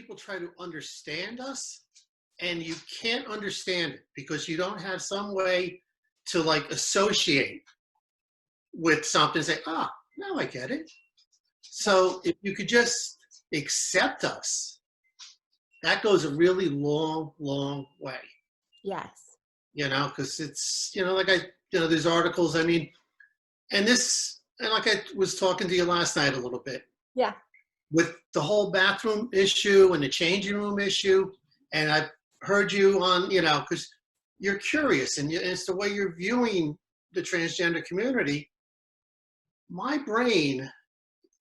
people try to understand us, and you can't understand it because you don't have some way to like associate with something and say, ah, now I get it. So if you could just accept us, that goes a really long, long way. Yes. You know, because it's, you know, like there's articles, I mean, and like I was talking to you last night a little bit. Yeah. With the whole bathroom issue and the changing room issue, and I've heard you on, you know, because you're curious and it's the way you're viewing the transgender community. My brain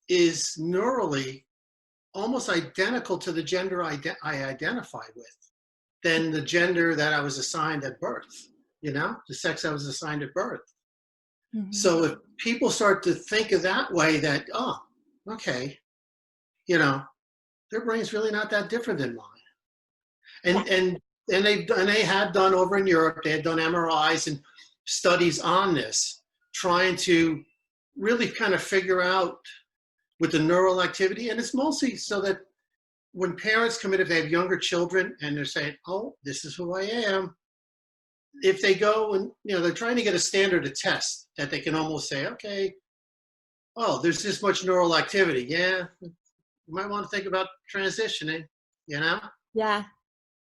is neurally almost identical to the gender I identify with than the gender that I was assigned at birth, you know, the sex I was assigned at birth. Mm-hmm. So if people start to think of that way, that, oh, okay, you know, their brain's really not that different than mine. And they had done over in Europe, they had done MRIs and studies on this, trying to really kind of figure out with the neural activity. And it's mostly so that when parents come in, if they have younger children and they're saying, oh, this is who I am, if they go and, you know, they're trying to get a standard of test that they can almost say, okay, oh, there's this much neural activity. Yeah, you might want to think about transitioning, you know? Yeah.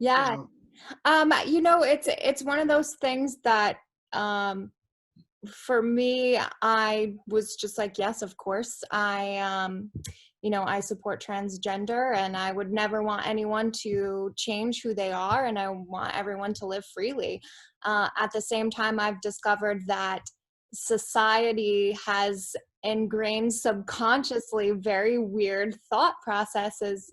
Yeah. You know, it's one of those things that, for me, I was just like, yes, of course, you know, I support transgender, and I would never want anyone to change who they are, and I want everyone to live freely. At the same time, I've discovered that society has ingrained subconsciously very weird thought processes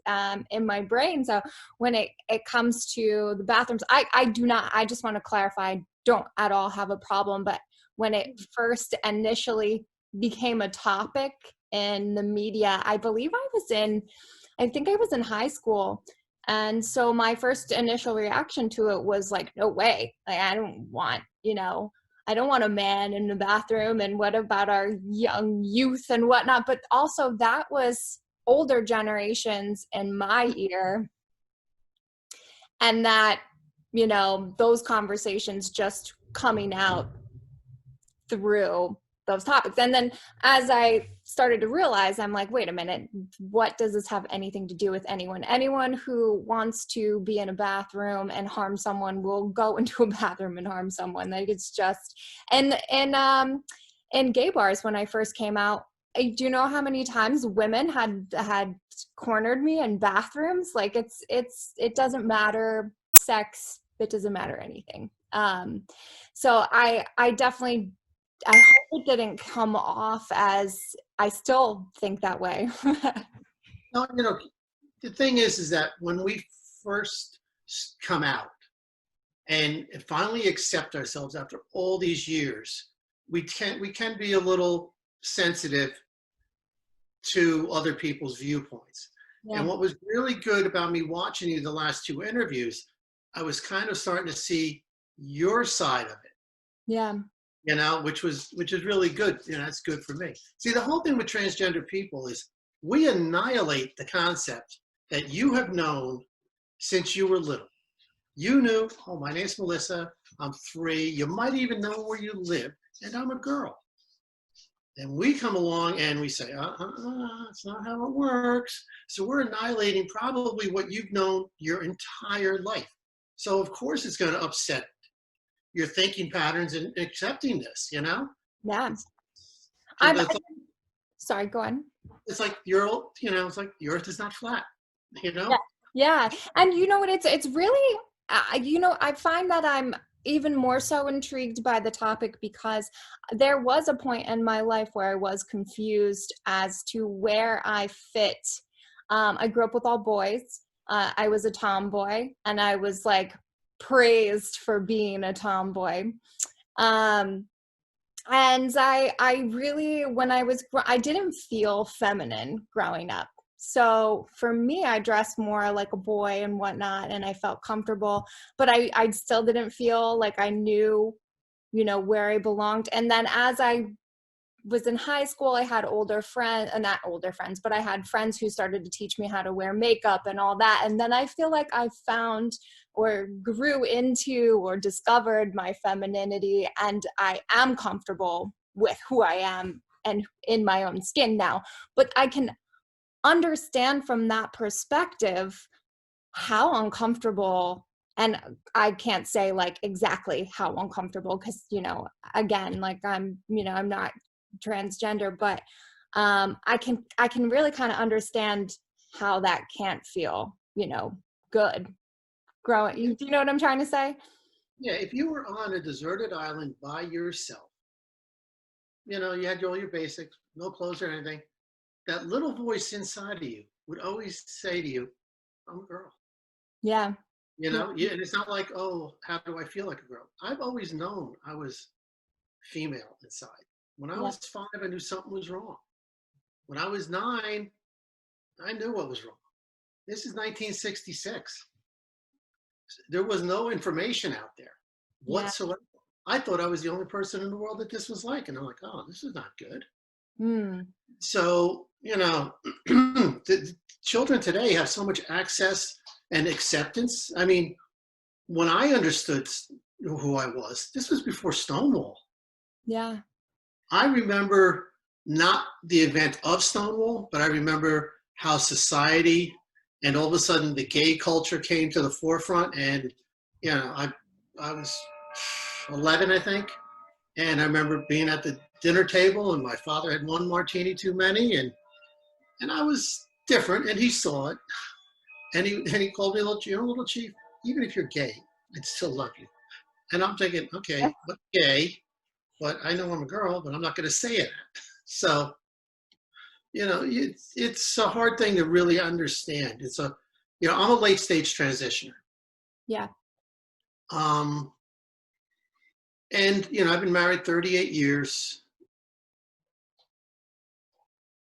in my brain. So when it comes to the bathrooms, I just want to clarify, I don't at all have a problem, but when it first initially became a topic in the media, I believe I think I was in high school. And so my first initial reaction to it was like, no way. Like, I don't want a man in the bathroom, and what about our young youth and whatnot? But also that was older generations in my ear. And that, you know, those conversations just coming out through those topics. And then as I started to realize, I'm like, wait a minute, what does this have anything to do with anyone? Anyone who wants to be in a bathroom and harm someone will go into a bathroom and harm someone. Like, it's just, and in gay bars, when I first came out, do you know how many times women had cornered me in bathrooms? Like, it doesn't matter sex, it doesn't matter anything. So I definitely, I hope it didn't come off as, I still think that way. No, you know, the thing is that when we first come out and finally accept ourselves after all these years, we can be a little sensitive to other people's viewpoints. Yeah. And what was really good about me watching you the last two interviews, I was kind of starting to see your side of it. Yeah. You know, which is really good. You know, that's good for me. See, the whole thing with transgender people is we annihilate the concept that you have known since you were little. You knew, oh, my name's Melissa, I'm 3. You might even know where you live, and I'm a girl. And we come along and we say, it's not how it works. So we're annihilating probably what you've known your entire life. So of course it's going to upset your thinking patterns and accepting this, you know? Yeah. Sorry, go on. It's like it's like the earth is not flat, you know? Yeah. And you know what, it's really, I find that I'm even more so intrigued by the topic because there was a point in my life where I was confused as to where I fit. I grew up with all boys. I was a tomboy, and I was like praised for being a tomboy. And I really, I didn't feel feminine growing up. So for me, I dressed more like a boy and whatnot, and I felt comfortable, but I still didn't feel like I knew, where I belonged. And then as I was in high school, I had older friends, not older friends, but I had friends who started to teach me how to wear makeup and all that. And then I feel like I found or grew into or discovered my femininity, and I am comfortable with who I am and in my own skin now. But I can understand from that perspective how uncomfortable, and I can't say like exactly how uncomfortable, because, you know, again, like I'm not transgender, but I can really kind of understand how that can't feel, you know, good growing. Do you know what I'm trying to say? Yeah, if you were on a deserted island by yourself, you know, you had all your basics, no clothes or anything, that little voice inside of you would always say to you, I'm a girl. Yeah. You Yeah. know, yeah, and it's not like, oh, how do I feel like a girl? I've always known I was female inside. When I Yeah. was 5, I knew something was wrong. When I was 9, I knew what was wrong. This is 1966. There was no information out there Yeah. whatsoever. I thought I was the only person in the world that this was like. And I'm like, oh, this is not good. Mm. So, you know, the children today have so much access and acceptance. I mean, when I understood who I was, this was before Stonewall. Yeah. I remember not the event of Stonewall, but I remember how society and all of a sudden the gay culture came to the forefront. And, you know, I was 11, I think. And I remember being at the dinner table and my father had one martini too many. And I was different and he saw it. And he called me little chief, even if you're gay, I'd still love you. And I'm thinking, okay, but gay, but I know I'm a girl, but I'm not going to say it. So, you know, it's a hard thing to really understand. You know, I'm a late stage transitioner. Yeah. And, you know, I've been married 38 years.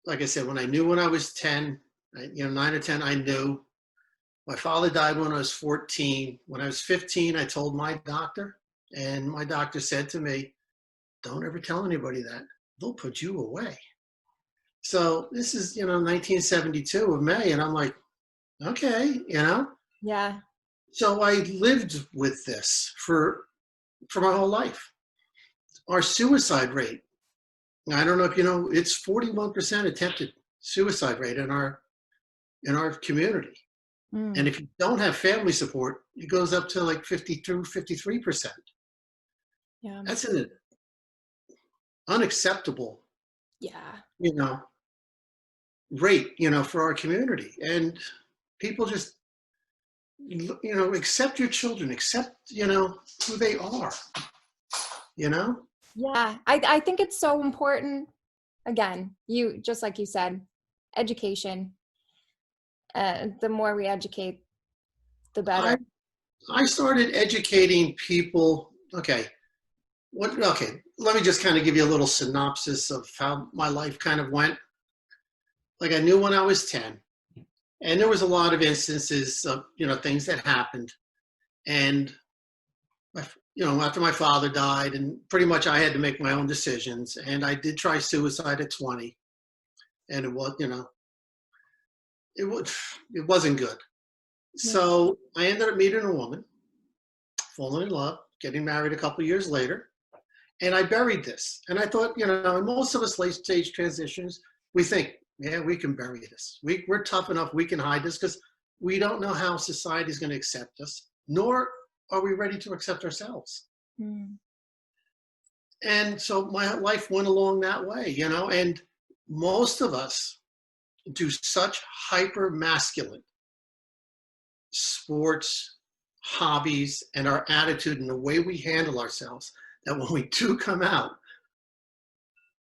Like I said, when I was 10, you know, 9 or 10, I knew. My father died when I was 14. When I was 15, I told my doctor, and my doctor said to me, don't ever tell anybody that. They'll put you away. So this is, you know, 1972 of May, and I'm like, okay, you know. Yeah. So I lived with this for my whole life. Our suicide rate, I don't know if you know, it's 41% attempted suicide rate in our community. And Mm. if you don't have family support, it goes up to like 53%. Yeah. That's an unacceptable, Yeah. you know, rate, you know, for our community. And people just, you know, accept your children, accept, you know, who they are, you know? Yeah. I think it's so important. Again, you, just like you said, education. The more we educate, the better. I, I started educating people. Okay. Let me just kind of give you a little synopsis of how my life kind of went. Like I knew when I was 10, and there was a lot of instances of, you know, things that happened. And you know, after my father died, and pretty much I had to make my own decisions. And I did try suicide at 20, and it was, you know, it wasn't good. Yeah. So I ended up meeting a woman, falling in love, getting married a couple years later, and I buried this. And I thought, you know, and most of us late stage transitions, we think, yeah, we can bury this. We're tough enough, we can hide this because we don't know how society is going to accept us, nor are we ready to accept ourselves. Mm. And so my life went along that way, you know, and most of us do such hyper masculine sports, hobbies, and our attitude and the way we handle ourselves that when we do come out,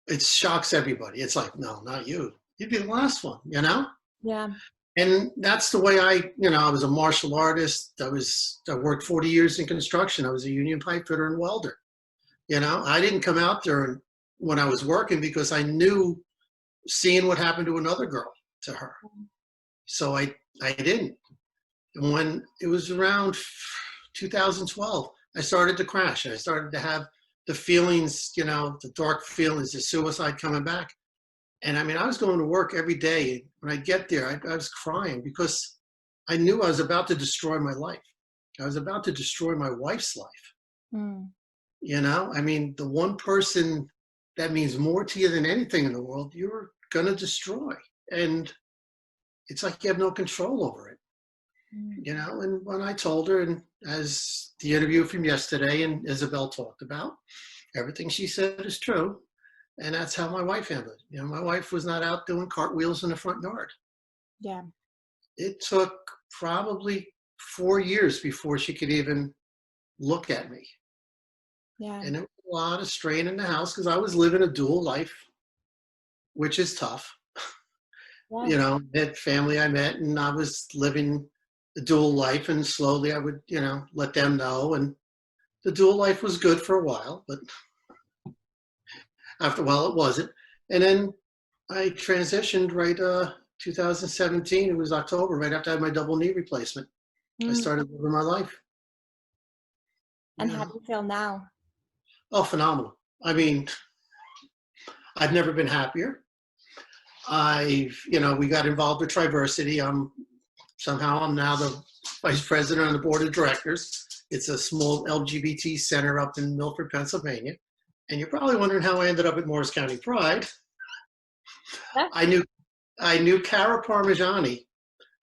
it shocks everybody. It's like, no, not you. You'd be the last one, you know? Yeah. And that's the way you know, I was a martial artist. I worked 40 years in construction. I was a union pipe fitter and welder. You know, I didn't come out there when I was working because I knew seeing what happened to another girl to her. So I didn't. And when it was around 2012, I started to crash. I started to have the feelings, you know, the dark feelings, the suicide coming back. And I mean, I was going to work every day. When I get there, I was crying because I knew I was about to destroy my life. I was about to destroy my wife's life. Mm. You know, I mean, the one person that means more to you than anything in the world, you're going to destroy. And it's like you have no control over it. You know, and when I told her, and as the interview from yesterday and Isabel talked about, everything she said is true. And that's how my wife handled it. You know, my wife was not out doing cartwheels in the front yard. Yeah. It took probably 4 years before she could even look at me. Yeah. And it was a lot of strain in the house because I was living a dual life, which is tough. Yeah. You know, that family I met, and I was living the dual life, and slowly I would, you know, let them know. And the dual life was good for a while, but after a while it wasn't. And then I transitioned right 2017. It was October, right after I had my double knee replacement. I started living my life. And how do you feel now? Oh, phenomenal. I mean, I've never been happier. You know, we got involved with TriVersity. I'm now the vice president on the board of directors. It's a small LGBT center up in Milford, Pennsylvania. And you're probably wondering how I ended up at Morris County Pride. Yeah. I knew Cara Parmigiani.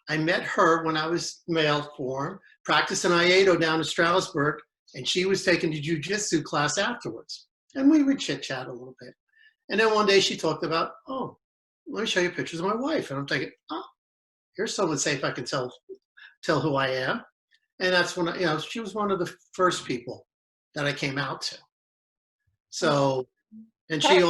I met her when I was male form, practicing Iato down in Stroudsburg, and she was taking the jiu-jitsu class afterwards. And we would chit-chat a little bit. And then one day she talked about, oh, let me show you pictures of my wife. And I'm thinking, oh, here's someone safe I can tell who I am. And that's when, you know, she was one of the first people that I came out to. So, and she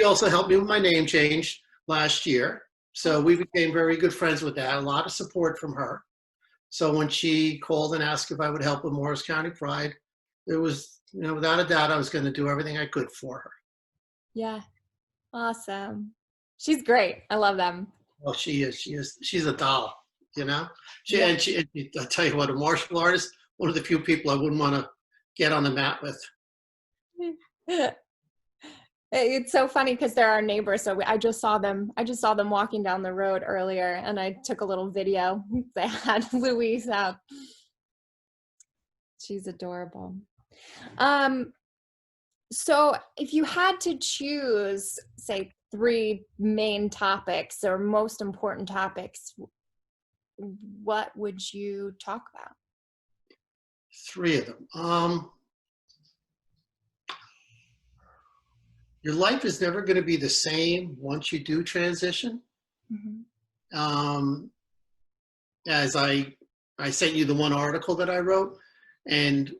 also helped me with my name change last year. So we became very good friends with that. A lot of support from her. So when she called and asked if I would help with Morris County Pride, there was, you know, without a doubt, I was going to do everything I could for her. Yeah. Awesome. She's great. I love them. Well, she is. She's a doll, you know? Yeah. And I tell you what, a martial artist, one of the few people I wouldn't want to get on the mat with. It's so funny because they're our neighbors. So I just saw them walking down the road earlier, and I took a little video. They had Louise out. She's adorable. So if you had to choose, say, 3 main topics or most important topics, what would you talk about? 3 of them. Your life is never going to be the same once you do transition. Mm-hmm. As I sent you the one article that I wrote, and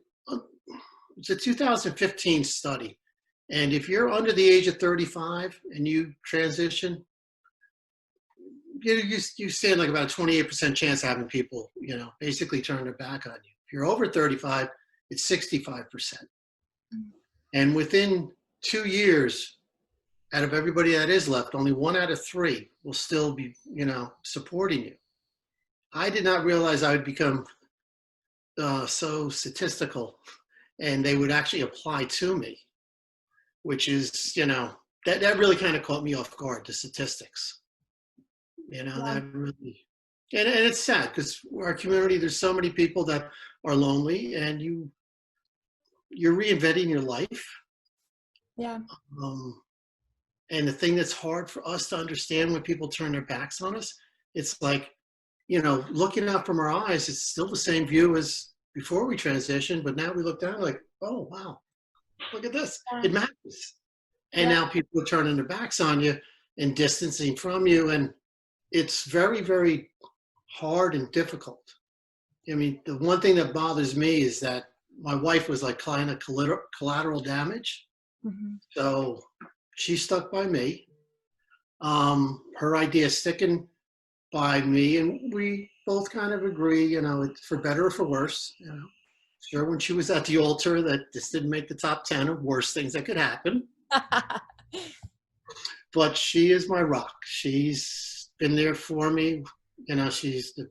it's a 2015 study. And if you're under the age of 35 and you transition, you stand like about a 28% chance of having people, you know, basically turn their back on you. If you're over 35, it's 65%. Mm-hmm. And within 2 years, out of everybody that is left, only 1 out of 3 will still be, you know, supporting you. I did not realize I would become so statistical, and they would actually apply to me, which is, you know, that really kind of caught me off guard, the statistics. You know, that really, and it's sad because our community, there's so many people that are lonely, and you're reinventing your life. Yeah. And the thing that's hard for us to understand when people turn their backs on us, it's like, you know, looking out from our eyes, it's still the same view as before we transitioned, but now we look down like, oh, wow, look at this. It matters. And now people are turning their backs on you and distancing from you. And it's very, very hard and difficult. I mean, the one thing that bothers me is that my wife was like kind of collateral damage. Mm-hmm. So she stuck by me. Her idea is sticking by me, and we both kind of agree, you know, it's for better or for worse. You know, sure, when she was at the altar, that this didn't make the top 10 of worst things that could happen. But she is my rock. She's been there for me. You know, she's the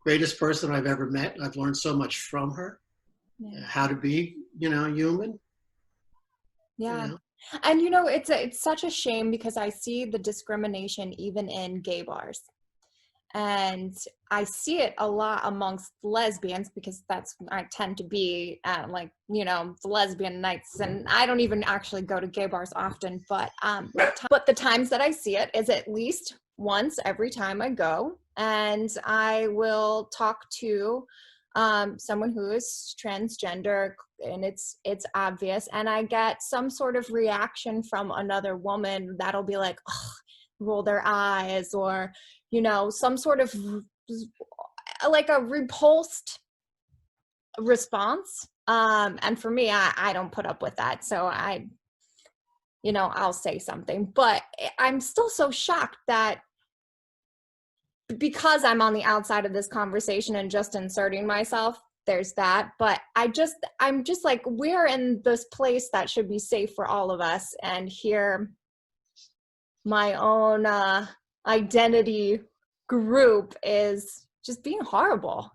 greatest person I've ever met. I've learned so much from her, how to be, you know, human. you Yeah. know? And it's such a shame because I see the discrimination even in gay bars. And I see it a lot amongst lesbians because I tend to be at the lesbian nights, and I don't even actually go to gay bars often, but the times that I see it is at least once every time I go, and I will talk to someone who is transgender, and it's obvious, and I get some sort of reaction from another woman that'll be like, oh, roll their eyes, or some sort of like a repulsed response. And for me, I don't put up with that. So I'll say something, but I'm still so shocked that because I'm on the outside of this conversation and just inserting myself, there's that. But I'm just like, we're in this place that should be safe for all of us. And here, my own identity group is just being horrible.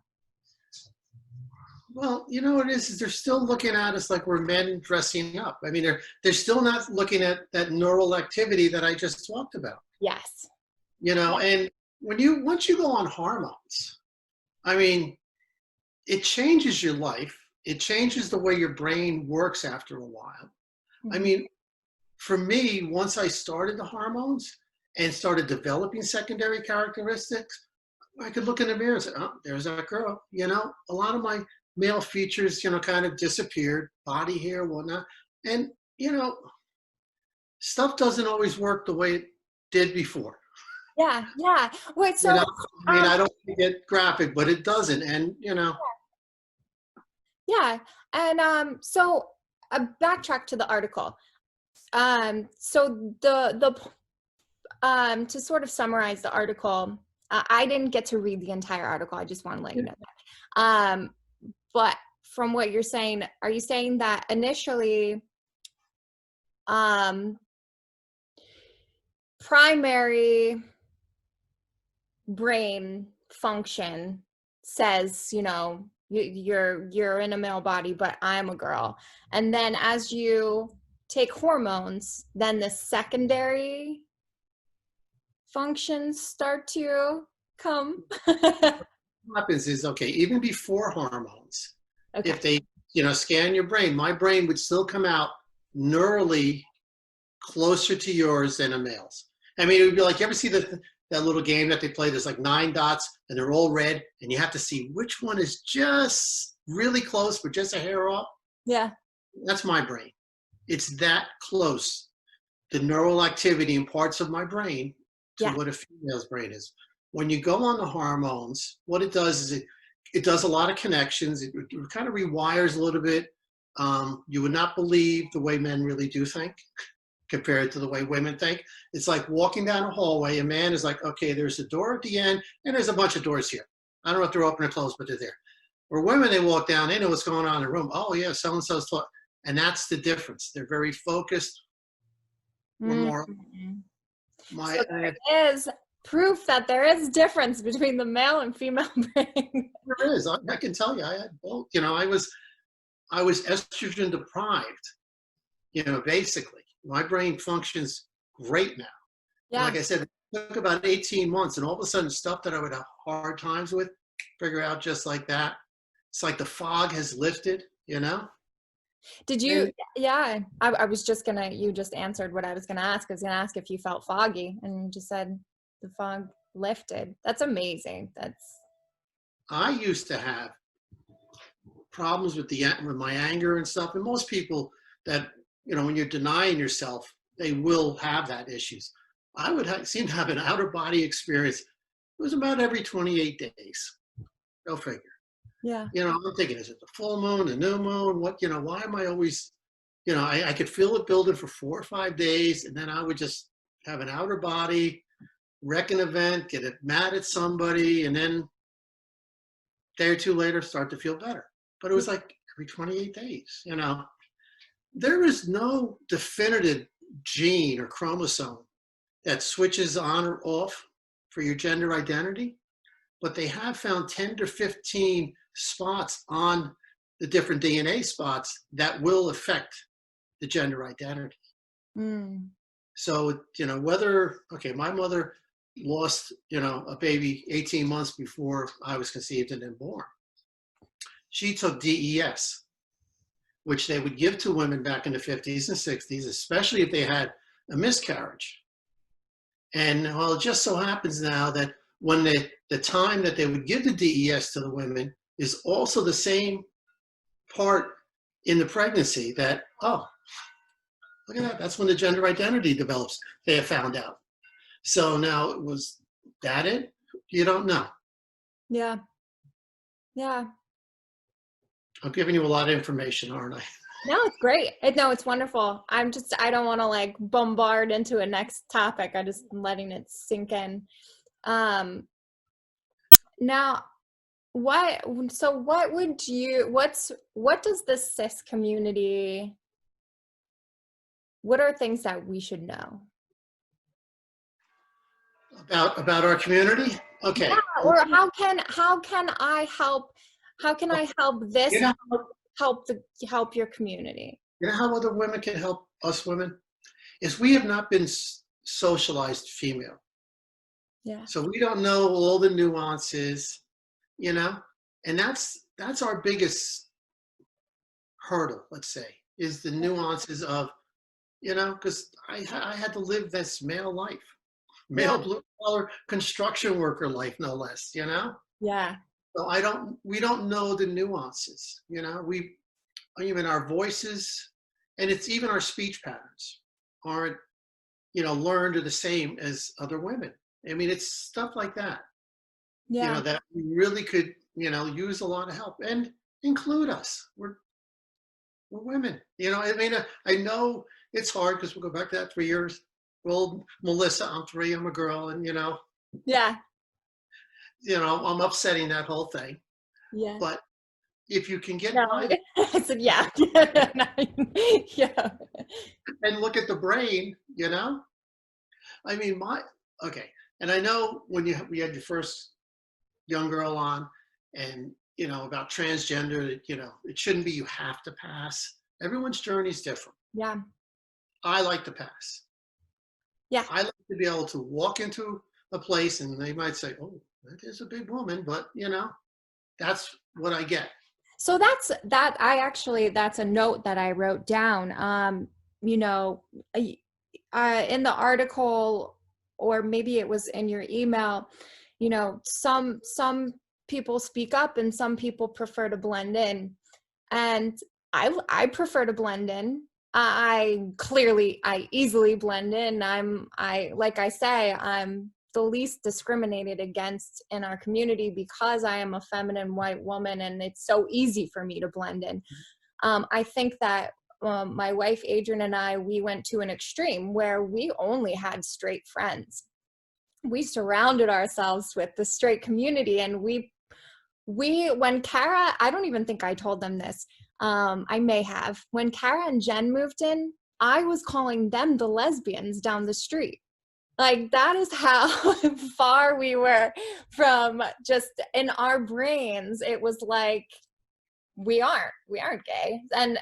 Well, you know what it is they're still looking at us like we're men dressing up. I mean, they're still not looking at that neural activity that I just talked about. Yes. And once you go on hormones, I mean, it changes your life. It changes the way your brain works after a while. Mm-hmm. I mean, for me, once I started the hormones and started developing secondary characteristics, I could look in the mirror and say, oh, there's that girl. A lot of my male features, kind of disappeared, body hair, whatnot. And, stuff doesn't always work the way it did before. Yeah. Wait, so I mean, I don't want to get graphic, but it doesn't. And, Yeah. And so backtrack to the article. So to sort of summarize the article, I didn't get to read the entire article. I just want to let you know that. But from what you're saying, are you saying that initially primary brain function says, you're in a male body, but I'm a girl. And then as you take hormones, then the secondary functions start to come. what happens is, okay, even before hormones, Okay. if they, scan your brain, my brain would still come out neurally closer to yours than a male's. I mean, it would be like, you ever see that little game that they play? There's like 9 dots and they're all red, and you have to see which one is just really close, but just a hair off. Yeah. That's my brain. It's that close. The neural activity in parts of my brain to what a female's brain is. When you go on the hormones, what it does is it does a lot of connections. It kind of rewires a little bit. You would not believe the way men really do think compared to the way women think. It's like walking down a hallway. A man is like, okay, there's a door at the end, and there's a bunch of doors here. I don't know if they're open or closed, but they're there. Or women, they walk down, they know what's going on in the room. Oh, yeah, so-and-so's talking. And that's the difference. They're very focused. We're more. So there is proof that there is difference between the male and female brain. There is. I can tell you, I had both. I was estrogen deprived. Basically, my brain functions great now. Yeah. Like I said, it took about 18 months, and all of a sudden, stuff that I would have hard times with, figure out just like that. It's like the fog has lifted. Did you? Yeah, I was just gonna. You just answered what I was gonna ask. I was gonna ask if you felt foggy, and you just said the fog lifted. That's amazing. I used to have problems with my anger and stuff, and most people that when you're denying yourself, they will have that issues. I would seem to have an outer body experience. It was about every 28 days. Go figure. Yeah. I'm thinking, is it the full moon, the new moon? What, why am I always, I could feel it building for 4 or 5 days, and then I would just have an outer body, wreck an event, get mad at somebody, and then a day or two later start to feel better. But it was like every 28 days, There is no definitive gene or chromosome that switches on or off for your gender identity, but they have found 10 to 15 spots on the different DNA spots that will affect the gender identity. Mm. So, my mother lost, a baby 18 months before I was conceived and then born. She took DES, which they would give to women back in the 50s and 60s, especially if they had a miscarriage. And well, it just so happens now that when the time that they would give the DES to the women is also the same part in the pregnancy that, oh, look at that, that's when the gender identity develops, they have found out. So now, was that it? You don't know. Yeah. Yeah. I'm giving you a lot of information, aren't I? No, it's great. No, it's wonderful. I don't want to like bombard into a next topic. I'm just letting it sink in. Now, what does the cis community, what are things that we should know? About our community? Okay. Yeah, or how can I help this You know, help your community? you know how other women can help us women? Is we have not been socialized female. Yeah. So we don't know all the nuances, and that's our biggest hurdle, let's say, is the nuances of, because I had to live this male life, male blue collar construction worker life, no less, Yeah. So we don't know the nuances, even our voices, and it's even our speech patterns aren't, learned or the same as other women. I mean, it's stuff like that, Yeah. that we really could, use a lot of help and include us. We're women, I mean, I know it's hard because we'll go back to that 3 years. Well, Melissa, I'm 3, I'm a girl, and, Yeah. I'm upsetting that whole thing. Yeah. But if you can get No. by it I said, yeah. Yeah. and look at the brain, I mean, okay. And I know when we had your first young girl on, and, about transgender, it shouldn't be you have to pass. Everyone's journey is different. Yeah. I like to pass. Yeah. I like to be able to walk into a place and they might say, oh, that is a big woman, but, that's what I get. So that's a note that I wrote down. In the article, or maybe it was in your email, some people speak up and some people prefer to blend in. And I prefer to blend in. I easily blend in. Like I say, I'm the least discriminated against in our community because I am a feminine white woman, and it's so easy for me to blend in. I think that my wife Adrian and we went to an extreme where we only had straight friends. We surrounded ourselves with the straight community, and when Kara, I don't even think I told them this, I may have, when Kara and Jen moved in, I was calling them the lesbians down the street. Like, that is how far we were from, just in our brains, it was like, we aren't gay. And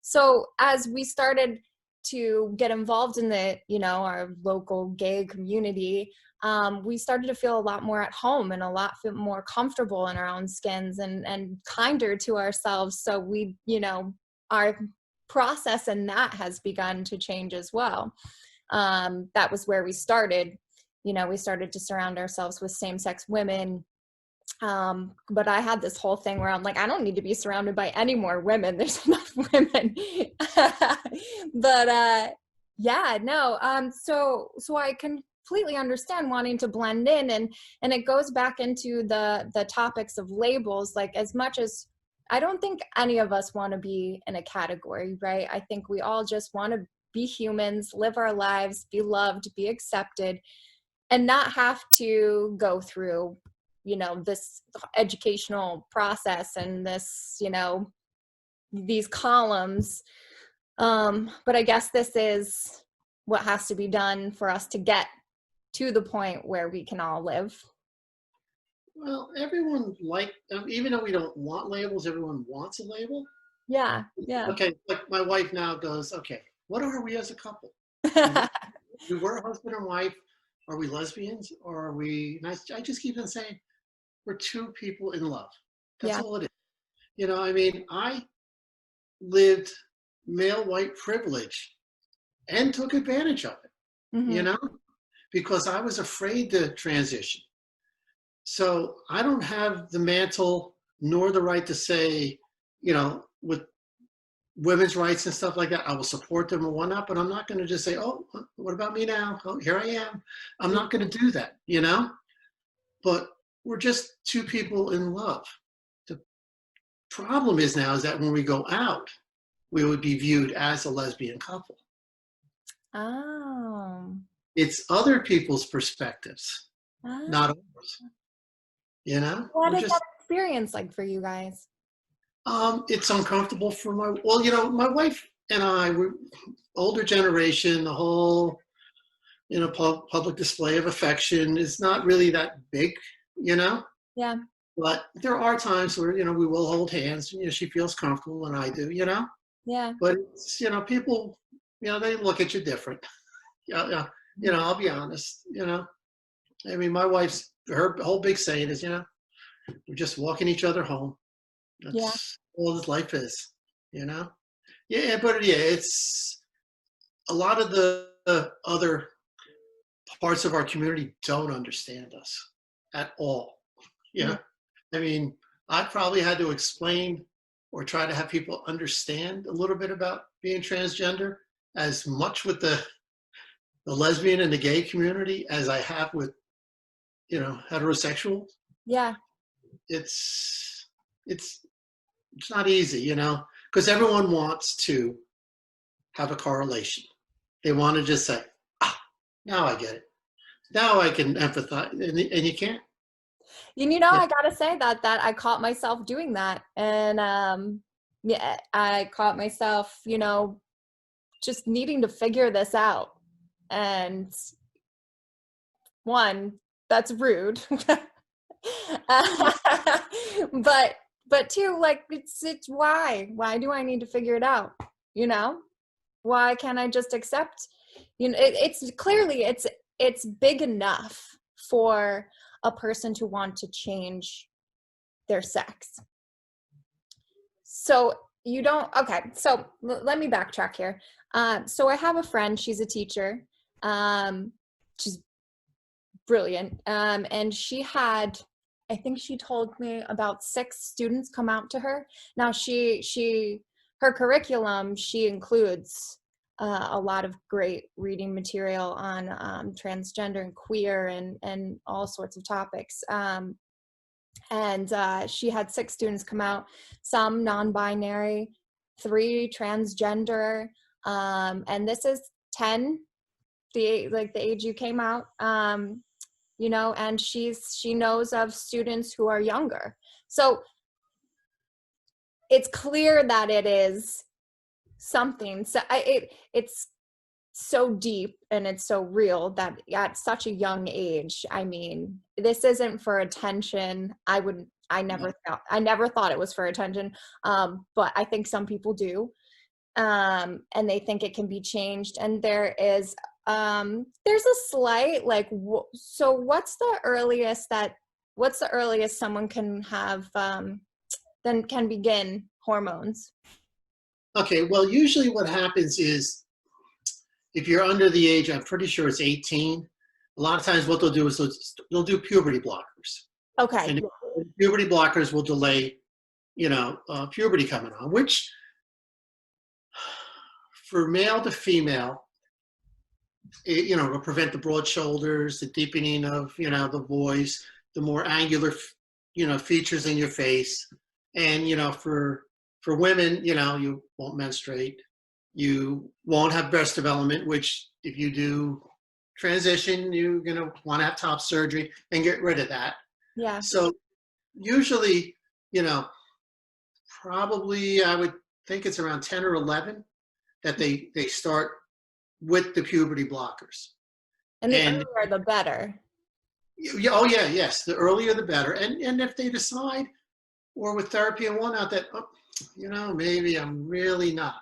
so as we started to get involved in our local gay community, we started to feel a lot more at home and a lot more comfortable in our own skins and kinder to ourselves. So our process in that has begun to change as well. That was where we started. We started to surround ourselves with same-sex women. But I had this whole thing where I'm like, I don't need to be surrounded by any more women. There's enough women. But so I completely understand wanting to blend in, and it goes back into the topics of labels. Like, as much as I don't think any of us want to be in a category, right? I think we all just want to be humans, live our lives, be loved, be accepted, and not have to go through, this educational process and this, these columns. But I guess this is what has to be done for us to get to the point where we can all live. Well, everyone even though we don't want labels, everyone wants a label. Yeah. Yeah. Okay, like my wife now goes, okay, what are we as a couple? We were, we were husband and wife. Are we lesbians or are we? And I just keep on saying we're two people in love. That's Yeah. all it is. You know, I mean, I lived male white privilege and took advantage of it. You Hmm. know, because I was afraid to transition. So I don't have the mantle nor the right to say, you know, with women's rights and stuff like that, I will support them and whatnot, but I'm not going to just say, oh, what about me now? Oh, here I am. I'm not going to do that, you know? But we're just two people in love. The problem is now is that when we go out, we would be viewed as a lesbian couple. Oh. It's other people's perspectives, Ah. not ours. You know, What we're is that just, experience like for you guys? it's uncomfortable for well, you know, my wife and I were older generation, the whole, you know, public display of affection is not really that big, you know, Yeah. but there are times where, you know, we will hold hands, you know, she feels comfortable and I do, you know, Yeah. but it's, you know, people, you know, they look at you different. Yeah. Yeah. You know, I'll be honest, you know, I mean, my wife's, her whole big saying is, you know, we're just walking each other home. Yeah. That's all this life is, you know? Yeah, but yeah, it's a lot of the other parts of our community don't understand us at all. Yeah. Yeah. I mean, I probably had to explain or try to have people understand a little bit about being transgender as much with the lesbian and the gay community as I have with, you know, heterosexual. Yeah. It's it's it's not easy, you know, because everyone wants to have a correlation. They want to just say, ah, now I get it. Now I can empathize, and you can't. And you know, Yeah. I gotta say that I caught myself doing that, and yeah, I caught myself, you know, just needing to figure this out. And one, that's rude, but two, like it's why do I need to figure it out? You know, why can't I just accept? You know, it's clearly it's big enough for a person to want to change their sex. So you don't, okay, so let me backtrack here. So I have a friend, she's a teacher. She's brilliant. And she had, I think she told me about 6 students come out to her. Now her curriculum, she includes a lot of great reading material on transgender and queer and all sorts of topics. And she had 6 students come out, some non-binary, 3 transgender, and this is 10, the age you came out, you know, and she knows of students who are younger. So it's clear that it is something. So it's so deep and it's so real that at such a young age, I mean, this isn't for attention. I never thought it was for attention. But I think some people do. And they think it can be changed. And there's a slight, like, so what's the earliest someone can have, then can begin hormones? Okay. Well, usually what happens is if you're under the age, I'm pretty sure it's 18. A lot of times, what they'll do is they'll do puberty blockers, Okay. and puberty blockers will delay, you know, puberty coming on, which for male to female, you know, will prevent the broad shoulders, the deepening of, you know, the voice, the more angular, you know, features in your face. And, you know, for women, you know, you won't menstruate. You won't have breast development, which if you do transition, you're going to want to have top surgery and get rid of that. Yeah. So usually, you know, probably I would think it's around 10 or 11 that they start with the puberty blockers. And the And earlier the better. oh yeah, yes, the earlier the better. And if they decide, or with therapy and whatnot that, oh, maybe I'm really not,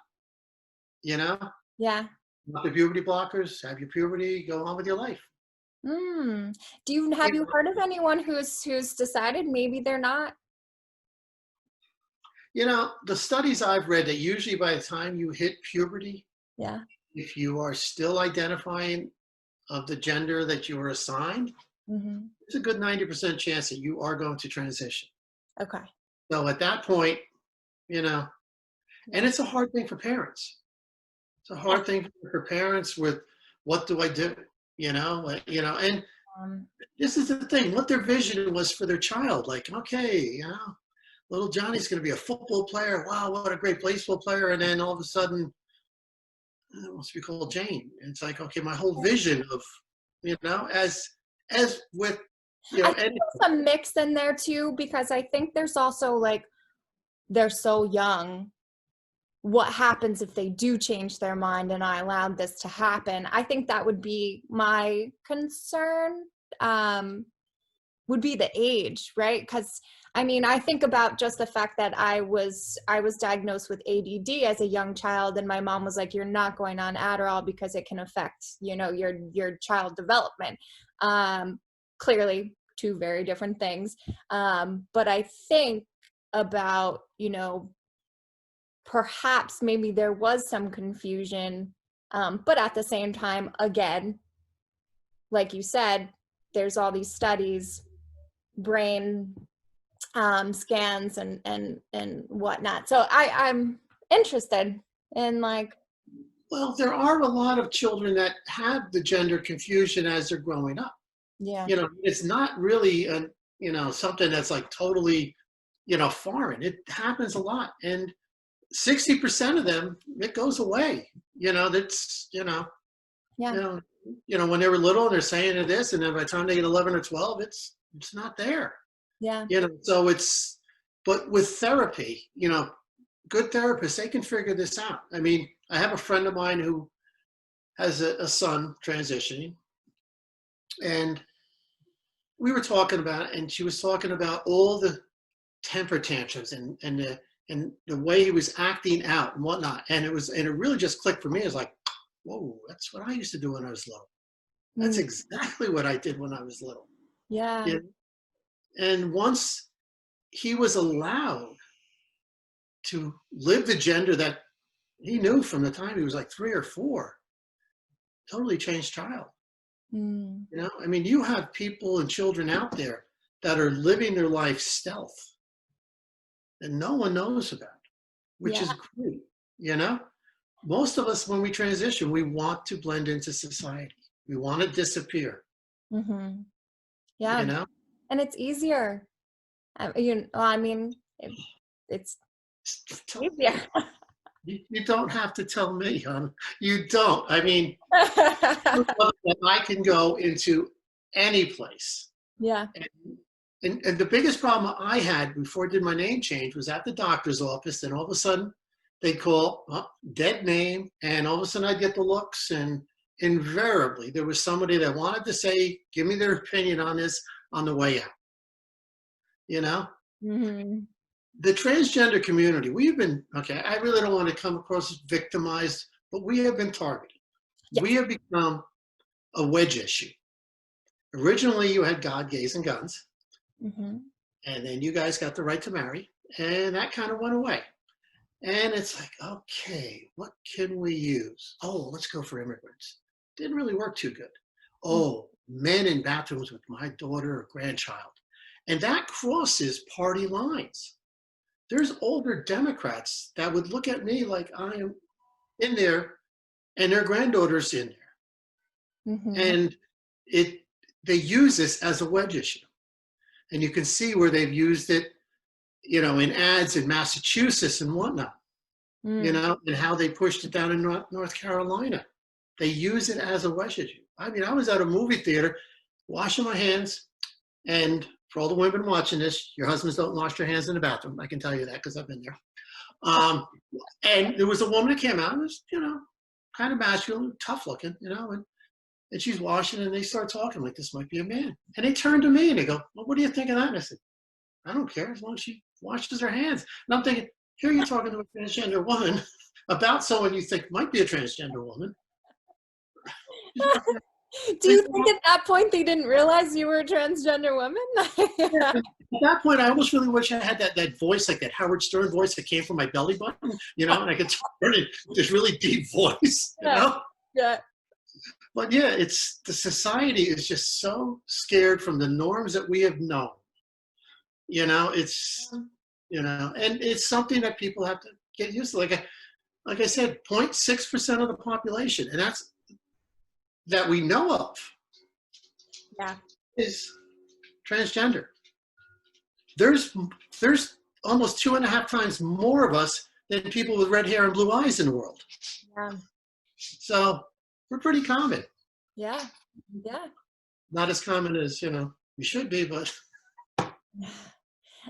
you know? Yeah. Not the puberty blockers, have your puberty, go on with your life. Mm. Have you heard of anyone who's decided maybe they're not? The studies I've read that usually by the time you hit puberty, Yeah. if you are still identifying of the gender that you were assigned, Mm-hmm. there's a good 90% chance that you are going to transition. Okay. So at that point, and Yeah. it's a hard thing for parents. It's a hard thing for parents with what do I do? And this is the thing, what their vision was for their child. Like, okay, little Johnny's going to be a football player. Wow, what a great baseball player. And then all of a sudden, it wants to be called Jane. And it's like, okay, my whole vision of, as with, I think there's a mix in there too, because I think there's also like, they're so young. What happens if they do change their mind and I allowed this to happen? I think that would be my concern, would be the age, right? Because I mean, I think about just the fact that I was diagnosed with ADD as a young child, and my mom was like, "You're not going on Adderall because it can affect, your child development." Clearly, two very different things. But I think about, perhaps maybe there was some confusion, but at the same time, again, like you said, there's all these studies, brain scans and whatnot. So I'm interested in like. Well, there are a lot of children that have the gender confusion as they're growing up. Yeah. It's not really something that's like totally, foreign. It happens a lot. And 60% of them, it goes away. That's, Yeah. When they were little, they're saying this, and then by the time they get 11 or 12, it's not there. Yeah. So but with therapy, good therapists, they can figure this out. I mean, I have a friend of mine who has a son transitioning, and we were talking about it, and she was talking about all the temper tantrums and the way he was acting out and whatnot. And it really just clicked for me. It was like, whoa, that's what I used to do when I was little. That's exactly what I did when I was little. Yeah. And once he was allowed to live the gender that he knew from the time he was like 3 or 4, totally changed child. I mean, you have people and children out there that are living their life stealth and no one knows about, which is great. Most of us, when we transition, we want to blend into society. We want to disappear. Mm-hmm. Yeah. And it's easier. I mean, it's easier. You don't have to tell me, hon. You don't. I mean, I can go into any place. Yeah. And the biggest problem I had before I did my name change was at the doctor's office, and all of a sudden they'd call, dead name, and all of a sudden I'd get the looks, and invariably there was somebody that wanted to say, give me their opinion on this on the way out. Mm-hmm. The transgender community, I really don't want to come across as victimized, but we have been targeted. Yes. We have become a wedge issue. Originally, you had God, gays, and guns. Mm-hmm. And then you guys got the right to marry, and that kind of went away. And it's like, okay, what can we use? Oh, let's go for immigrants. Didn't really work too good. Oh, men in bathrooms with my daughter or grandchild. And that crosses party lines. There's older Democrats that would look at me like I am in there and their granddaughter's in there. Mm-hmm. And they use this as a wedge issue. And you can see where they've used it, in ads in Massachusetts and whatnot, and how they pushed it down in North Carolina. They use it as a wedge issue. I mean, I was at a movie theater washing my hands, and for all the women watching this, your husbands don't wash their hands in the bathroom. I can tell you that because I've been there. And there was a woman that came out and was, kind of masculine, tough looking, and she's washing, and they start talking like this might be a man. And they turn to me and they go, well, what do you think of that? And I said, I don't care as long as she washes her hands. And I'm thinking, here you're talking to a transgender woman about someone you think might be a transgender woman. Do you think at that point they didn't realize you were a transgender woman? At that point, I almost really wish I had that voice, like that Howard Stern voice that came from my belly button, and I could turn it this really deep voice, Yeah. But yeah, it's the society is just so scared from the norms that we have known. It's and it's something that people have to get used to. Like I said, 0.6% of the population, and that's that we know of, is transgender. There's almost 2.5 times more of us than people with red hair and blue eyes in the world. Yeah. So we're pretty common. Yeah. Not as common as we should be, but.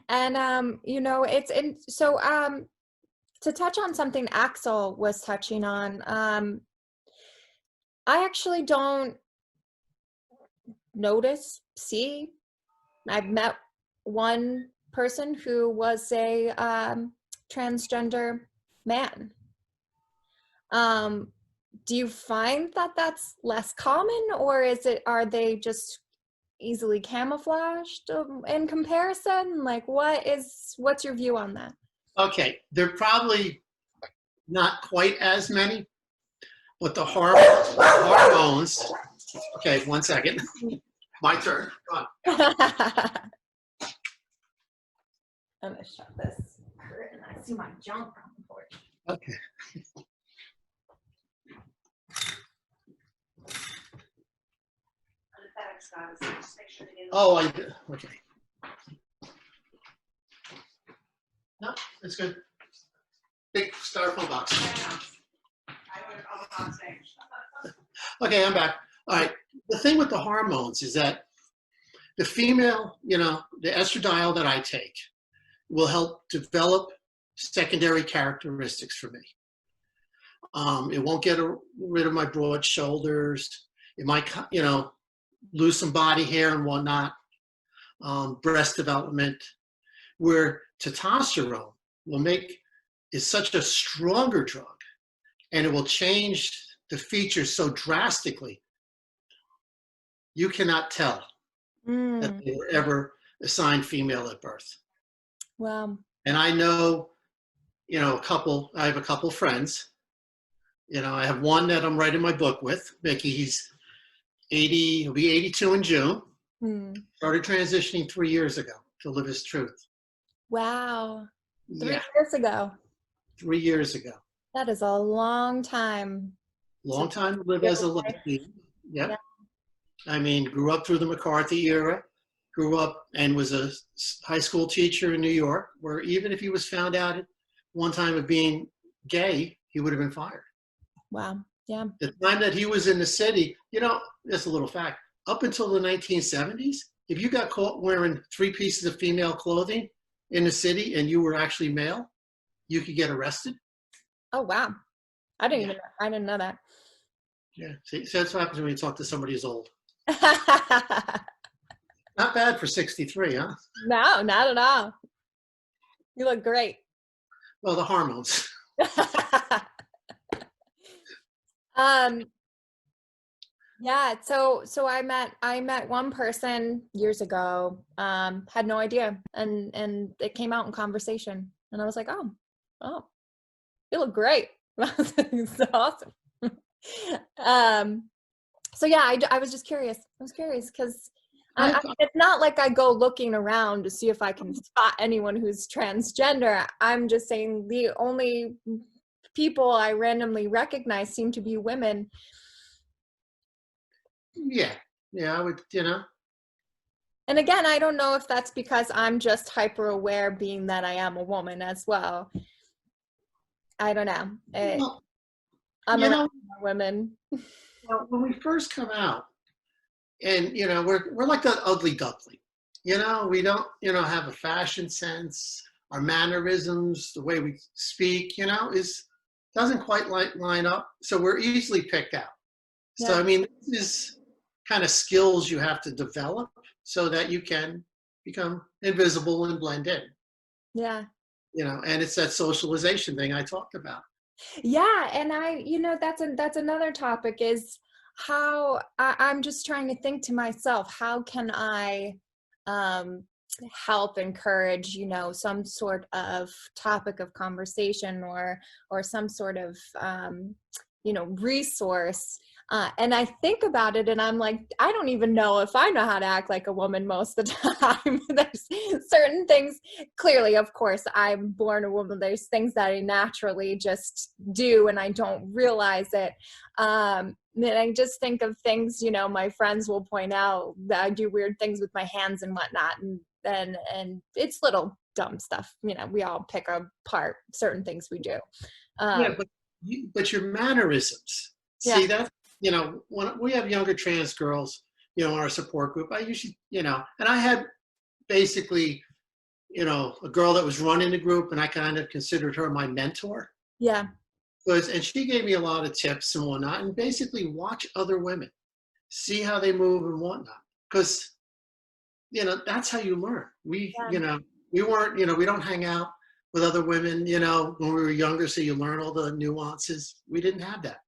And it's so to touch on something Axel was touching on, I actually don't see. I've met one person who was a transgender man. Do you find that that's less common, or are they just easily camouflaged in comparison? Like, what's your view on that? Okay, they're probably not quite as many, but the hormones. Okay, 1 second. My turn. Come on. I'm gonna shut this curtain. I see my junk on the porch. Okay. Oh, I did. Okay. No, it's good. Big styrofoam box. Okay, I'm back. All right. The thing with the hormones is that the female, the estradiol that I take will help develop secondary characteristics for me. It won't get rid of my broad shoulders. It might, lose some body hair and whatnot, breast development, where testosterone is such a stronger drug, and it will change the features so drastically, you cannot tell that they were ever assigned female at birth. Wow. And I know, I have a couple friends, I have one that I'm writing my book with, Mickey. He's 80, he'll be 82 in June. Started transitioning 3 years ago to live his truth. Wow. 3 years ago. 3 years ago. That is a long time. Long time to live as a lesbian. Yep. Yeah. I mean, grew up through the McCarthy era, grew up and was a high school teacher in New York, where even if he was found out at one time of being gay, he would have been fired. Wow. Yeah. The time that he was in the city, just a little fact, up until the 1970s, if you got caught wearing 3 pieces of female clothing in the city and you were actually male, you could get arrested. Oh, wow. I didn't know that. Yeah. See, so that's what happens when you talk to somebody who's old. Not bad for 63, huh? No, not at all. You look great. Well, the hormones. Yeah, so I met one person years ago, had no idea, and it came out in conversation, and I was like, oh, you look great. It's awesome. So yeah, I was just curious. I was curious because it's not like I go looking around to see if I can spot anyone who's transgender. I'm just saying the only people I randomly recognize seem to be women. Yeah, I would, And again, I don't know if that's because I'm just hyper aware, being that I am a woman as well. I don't know. I'm around women. Well, when we first come out, and we're like that ugly duckling. We don't have a fashion sense. Our mannerisms, the way we speak, doesn't quite line up. So we're easily picked out. Yeah. So I mean, this is kind of skills you have to develop so that you can become invisible and blend in, Yeah. and it's that socialization thing I talked about. Yeah, and that's another topic is how I'm just trying to think to myself, how can I um, help encourage, some sort of topic of conversation or some sort of resource. And I think about it and I'm like, I don't even know if I know how to act like a woman most of the time. There's certain things, clearly, of course, I'm born a woman. There's things that I naturally just do and I don't realize it. And I just think of things, my friends will point out that I do weird things with my hands and whatnot. And it's little dumb stuff. We all pick apart certain things we do. Yeah, Um, but your mannerisms. yeah. See that, when we have younger trans girls, in our support group, I usually, and I had basically, a girl that was running the group, and I kind of considered her my mentor. Yeah. And she gave me a lot of tips and whatnot, and basically watch other women, see how they move and whatnot, because that's how you learn. We weren't, we don't hang out with other women, when we were younger, so you learn all the nuances. We didn't have that.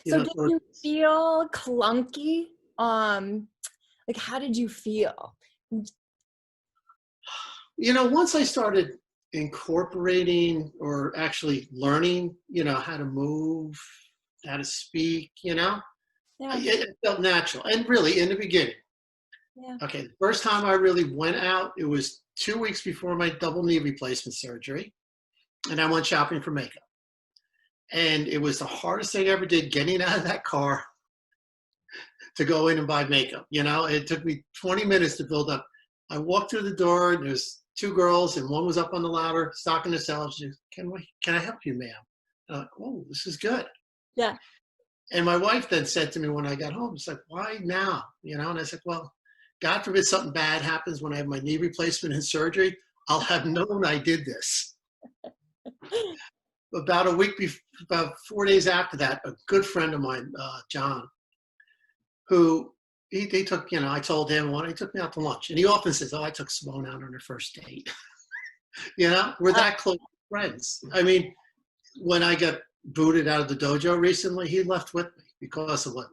So did you feel clunky? Like how did you feel? Once I started incorporating or actually learning, how to move, how to speak, Yeah. it felt natural. And really, in the beginning, Yeah. okay, the first time I really went out, it was 2 weeks before my double knee replacement surgery, and I went shopping for makeup. And it was the hardest thing I ever did, getting out of that car to go in and buy makeup. It took me 20 minutes to build up. I walked through the door, and there's 2 girls, and one was up on the ladder, stocking herself. She said, can I help you, ma'am? I'm like, oh, this is good. Yeah. And my wife then said to me when I got home, it's like, why now? And I said, well, God forbid something bad happens when I have my knee replacement and surgery, I'll have known I did this. About 4 days after that, a good friend of mine, John, who he took, I told him he took me out to lunch. And he often says, oh, I took Simone out on her first date. We're that close friends. I mean, when I got booted out of the dojo recently, he left with me because of that.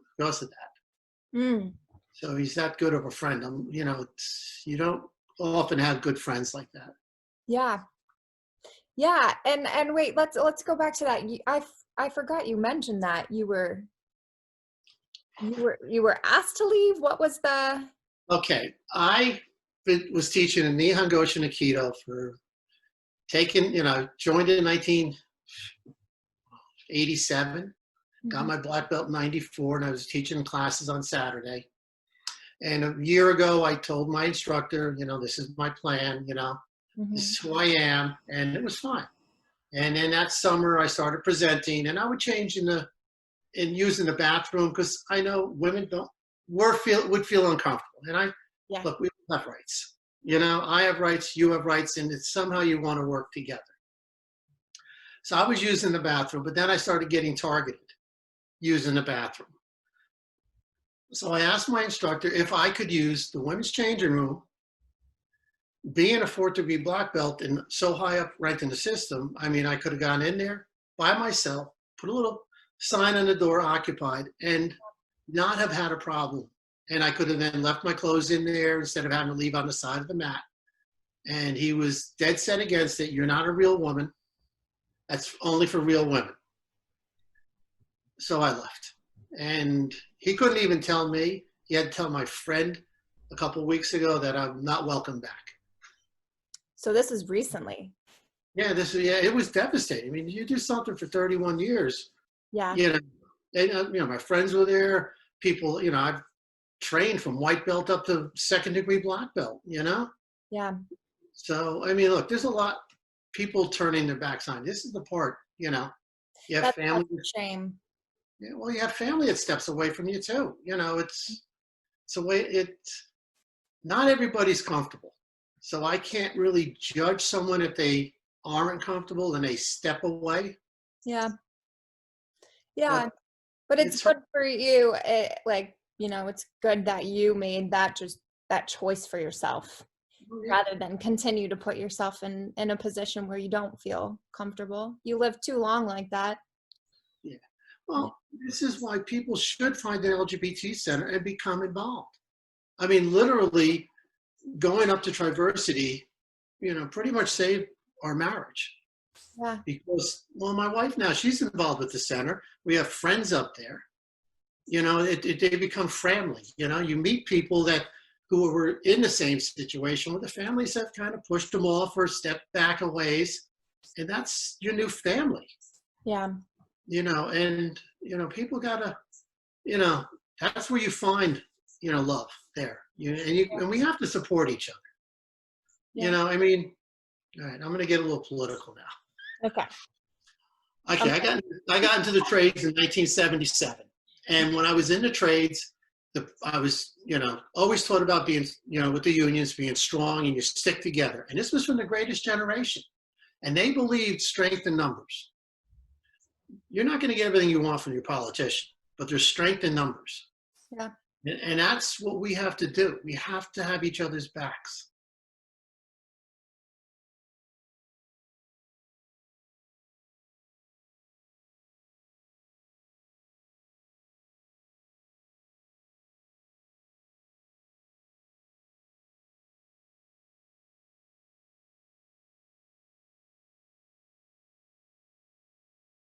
Mm. So he's that good of a friend. You don't often have good friends like that. Yeah. Yeah. And wait, let's go back to that. I forgot you mentioned that you were asked to leave. What was the? Okay. I was teaching in Nihon Goshin Aikido for joined in 1987, got my black belt in 94, and I was teaching classes on Saturday. And a year ago, I told my instructor, this is my plan, this is who I am, and it was fine. And then that summer, I started presenting, and I would change in using the bathroom because I know women would feel uncomfortable. And look, we have rights. I have rights, you have rights, and it's somehow you want to work together. So I was using the bathroom, but then I started getting targeted using the bathroom. So I asked my instructor if I could use the women's changing room. Being a 4th degree black belt and so high up ranked in the system, I mean, I could have gone in there by myself, put a little sign on the door, occupied, and not have had a problem. And I could have then left my clothes in there instead of having to leave on the side of the mat. And he was dead set against it. You're not a real woman. That's only for real women. So I left. And he couldn't even tell me. He had to tell my friend a couple of weeks ago that I'm not welcome back. So this is recently. Yeah, it was devastating. I mean, you do something for 31 years. Yeah. My friends were there. People, I've trained from white belt up to 2nd degree black belt, Yeah. So, I mean, look, there's a lot people turning their backs on. This is the part, you have family. That's a shame. Yeah, well, you have family that steps away from you too. It's a way not everybody's comfortable. So I can't really judge someone if they aren't comfortable and they step away. Yeah. Yeah. But it's good for you. It's good that you made that choice for yourself. rather than continue to put yourself in a position where you don't feel comfortable. You live too long like that. Yeah. Well, this is why people should find an LGBT center and become involved. I mean, literally going up to TriVersity, pretty much saved our marriage. Yeah. Because, well, my wife now, she's involved with the center. We have friends up there. They become family. You meet people who were in the same situation where the families have kind of pushed them off or stepped back a ways. And that's your new family. Yeah. And people gotta, that's where you find, love there. And we have to support each other. Yeah. I mean, all right, I'm gonna get a little political now. Okay. Okay, I got into the trades in 1977, and when I was in the trades, I was, always taught about being, with the unions, being strong and you stick together. And this was from the greatest generation, and they believed strength in numbers. You're not going to get everything you want from your politician, but there's strength in numbers. Yeah. And that's what we have to do. We have to have each other's backs.